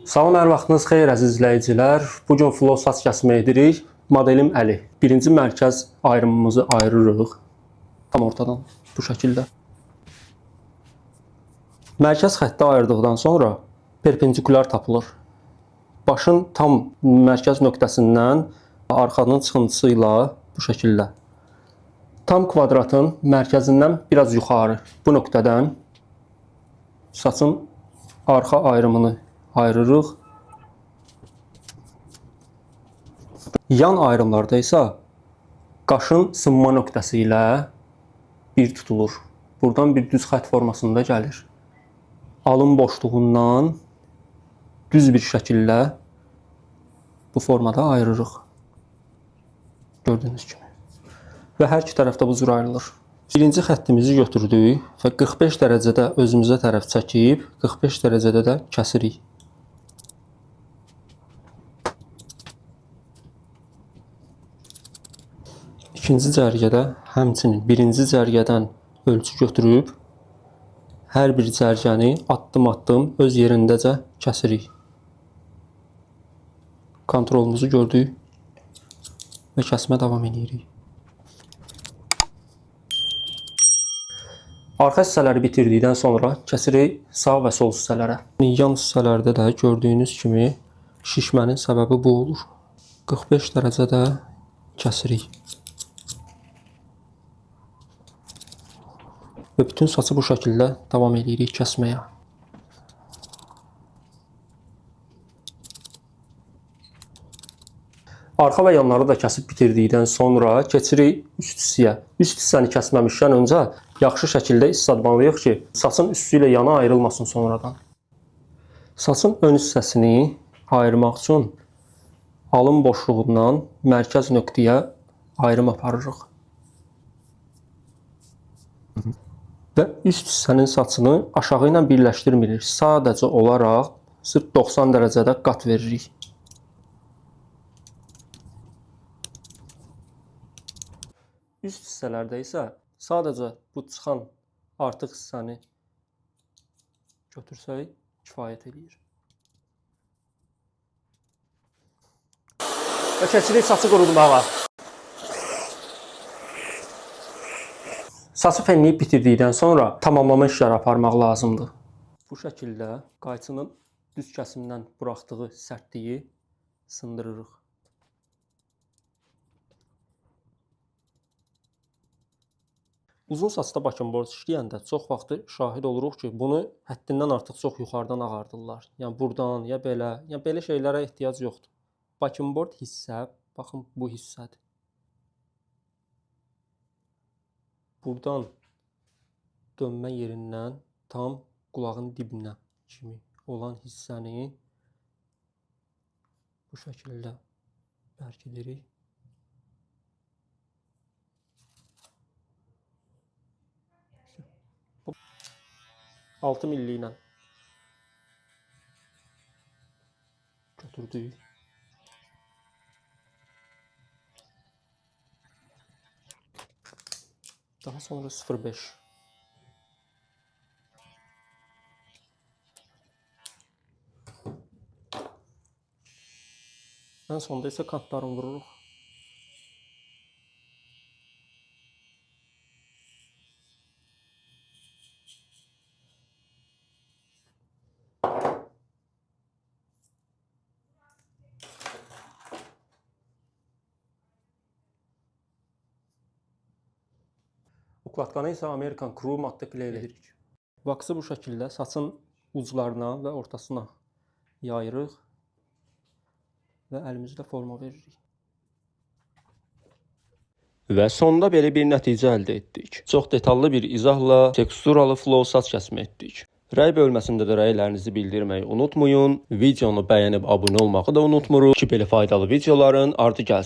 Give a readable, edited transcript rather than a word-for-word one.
Salam, hər vaxtınız xeyir əziz izləyicilər. Bugün flow saç kəsmə edirik. Modelim Əli. Birinci mərkəz ayrımımızı ayırırıq. Tam ortadan bu şəkildə. Mərkəz xətti ayırdıqdan sonra perpendikulyar tapılır. Başın tam mərkəz nöqtəsindən arxanın çıxıntısı ilə bu şəkildə. Tam kvadratın mərkəzindən biraz yuxarı bu nöqtədən saçın arxa ayrımını ayırırıq. Yan ayrımlarda isə qaşın sınma nöqtəsi ilə bir tutulur. Buradan bir düz xətt formasında gəlir. Alın boşluğundan düz bir şəkildə bu formada ayırırıq. Gördüyünüz kimi. Və hər iki tərəfdə bu cür ayrılır. Birinci xəttimizi götürdük və 45 dərəcədə özümüzə tərəf çəkib 45 dərəcədə də kəsirik. İkinci cərgədə həmçinin birinci cərgədən ölçü götürüb hər bir cərgəni addım-addım öz yerindəcə kəsirik. Kontrolumuzu gördük və kəsmə davam edirik. Arxa hissələri bitirdikdən sonra kəsirik sağ və sol hissələrə. Yan hissələrdə də gördüyünüz kimi şişmənin səbəbi bu olur. 45 dərəcədə kəsirik. Və bütün saçı bu şəkildə davam edirik kəsməyə. Arxa və yanları da kəsib bitirdikdən sonra keçirik üst hissəyə. Üst hissəni kəsməmişdən öncə yaxşı şəkildə isladmalıyıq ki, saçın üstü ilə yana ayrılmasın sonradan. Saçın ön hissəsini ayırmaq üçün alın boşluğundan mərkəz nöqtəyə ayrım aparırıq. Və üst hissənin saçını aşağı ilə birləşdirmirik. Sadəcə olaraq sırf 90 dərəcədə qat veririk. Üst hissələrdə isə sadəcə bu çıxan artıq hissəni götürsək kifayət edir. Və keçirik saçı qurutmağa. Saçı fenləyib bitirdikdən sonra tamamlama işləri aparmaq lazımdır. Bu şəkildə qayçının düz kəsimdən buraxdığı sərtliyi sındırırıq. Uzun saçda bakenbord işləyəndə çox vaxtı şahid oluruq ki, bunu həddindən artıq çox yuxarıdan ağardırlar. Yəni buradan, ya belə şeylərə ehtiyac yoxdur. Bakenbord hissə, baxın bu hissədir. Buradan dönmə yerindən tam qulağın dibinə kimi olan hissəni bu şəkildə bərkidirik. Bu 6 milli ilə götürdük. Daha sonra 0.5. Ən sonda isə kantlarını vururuq. Ukladkanı isə American Crew maddə ilə edirik. Vaksı bu şəkildə saçın uclarına və ortasına yayırıq və əlimizlə forma veririk. Və sonda belə bir nəticə əldə etdik. Çox detallı bir izahla teksturalı flow saç kəsmə etdik. Rəy bölməsində də rəylərinizi bildirməyi unutmayın. Videonu bəyənib abunə olmağı da unutmuruq ki, belə faydalı videoların ardı gəlsin.